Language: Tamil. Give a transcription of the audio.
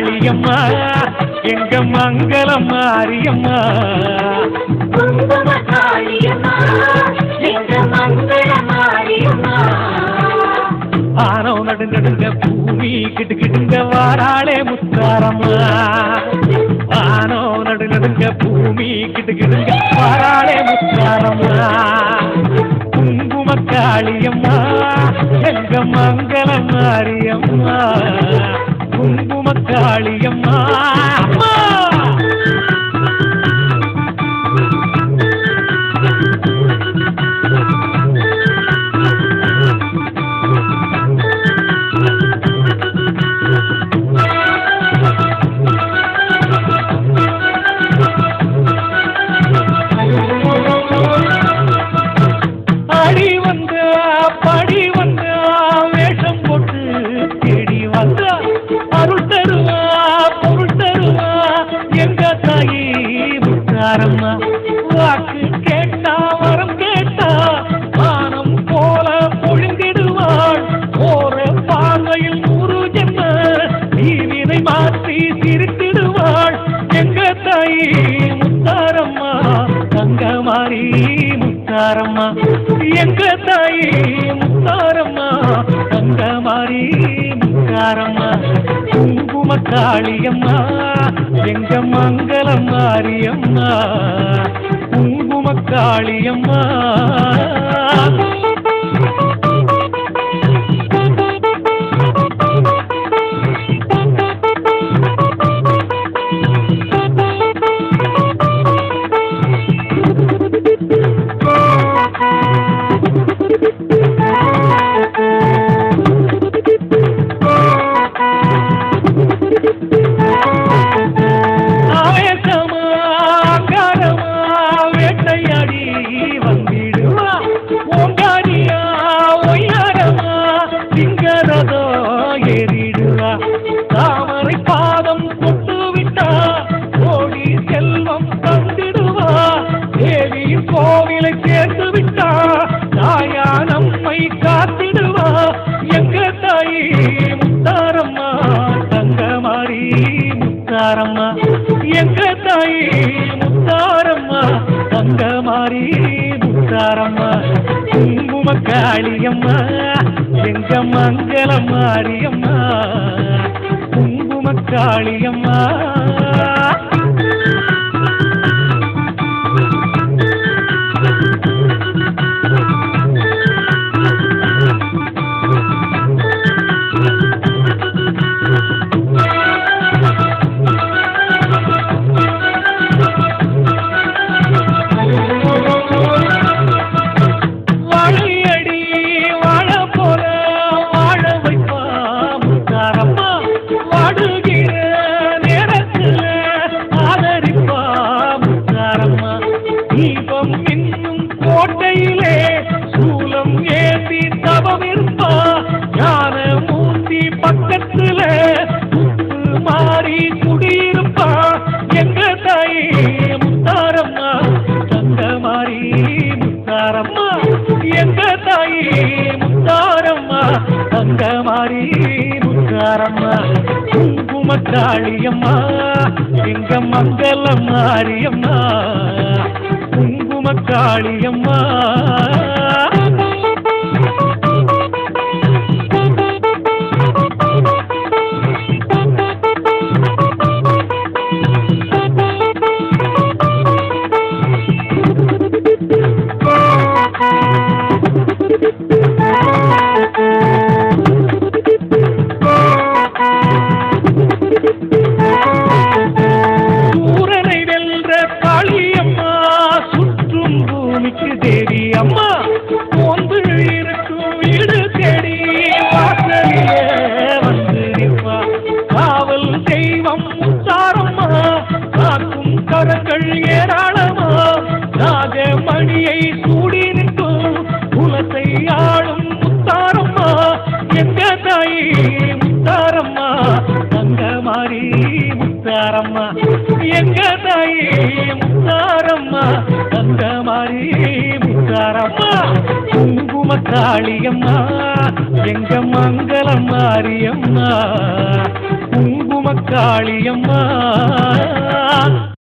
காளியம்மா எங்க மங்களம் மாரியம்மா குங்கும காளியம்மா எங்க மங்கள மாரியம்மா ஆனோ நடுங்க பூமி கிட்டு கிட்டுங்க வாராளே முத்தாரம்மா ஆனோ நடுங்க பூமி கிட்டு கிட்டுங்க வாராளே முத்தாரம்மா குங்கும காளியம்மா எங்க மங்களம் மாரியம்மா குங்கும காளியம்மா அம்மா படி வந்த வேஷம் போட்டு தேடி வந்த அருள் தருவா பொருள் தருவா எங்க தாயி முத்தாரம்மா வாக்கு கேட்டா வரம் கேட்டா வானம் போல பொழிந்திடுவாள் போற பார்வையில் 100 ஜென்ம தீவினை மாற்றி சிரித்திடுவாள் எங்க தாயி முத்தாரம்மா தங்கமாரி முத்தாரம்மா எங்க தாயி முத்தாரம்மா தங்கமாரி முத்தாரம்மா குங்கும காளியம்மா எங்க மங்களம் மாரியம்மா குங்கும காளியம்மா வேட்டையாடி வந்திடுவா ஓங்காரியா ஒய்யாரமா சிங்கரதோ ஏறிடுவா தாமரை பாதம் கொண்டு விட்டா கோடி செல்வம் தந்திடுவா தேவியின் கோவிலை சேர்ந்து விட்டா தாயா நம்மை காத்திடுவா எங்க தாயி முத்தாரம்மா தங்கமாரி முத்தாரம்மா எங்க தாயி முத்தாரம்மா தங்கமாரி முத்தாரம்மா குங்கும காளியம்மா எங்க மங்களம் மாரியம்மா குங்கும காளியம்மா தீபம் இன்னும் கோட்டையிலே சூலம் ஏந்தி தவம் இருப்பா ஞான மூர்த்தி பக்கத்துல மாறி குடியிருப்பா எங்க தாயி முத்தாரம்மா தங்கமாரி முத்தாரம்மா எங்க தாயி முத்தாரம்மா தங்கமாரி முத்தாரம்மா குங்கும காளியம்மா எங்க மங்களம் மாரியம்மா குங்கும காளியம்மா சூரனை வென்ற காளியம்மா சுற்றும் பூமிக்கு தேவி அம்மா போந்து இருக்கும் வீடு தேடி வாசலிலே வந்து நிற்பா காவல் தெய்வம் முத்தாரம்மா காக்கும் கரங்கள் ஏராளமா ராஜமணியை சூடி நிற்கும் குலத்தை ஆளும் முத்தாரம்மா எங்க தாயி முத்தாரம்மா தங்கமாரி முத்தாரம்மா எங்க தாயி முத்தாரம்மா தங்கமாரி முத்தாரம்மா குங்கும காளியம்மா எங்க மங்களம் மாரியம்மா குங்கும குங்கும காளியம்மா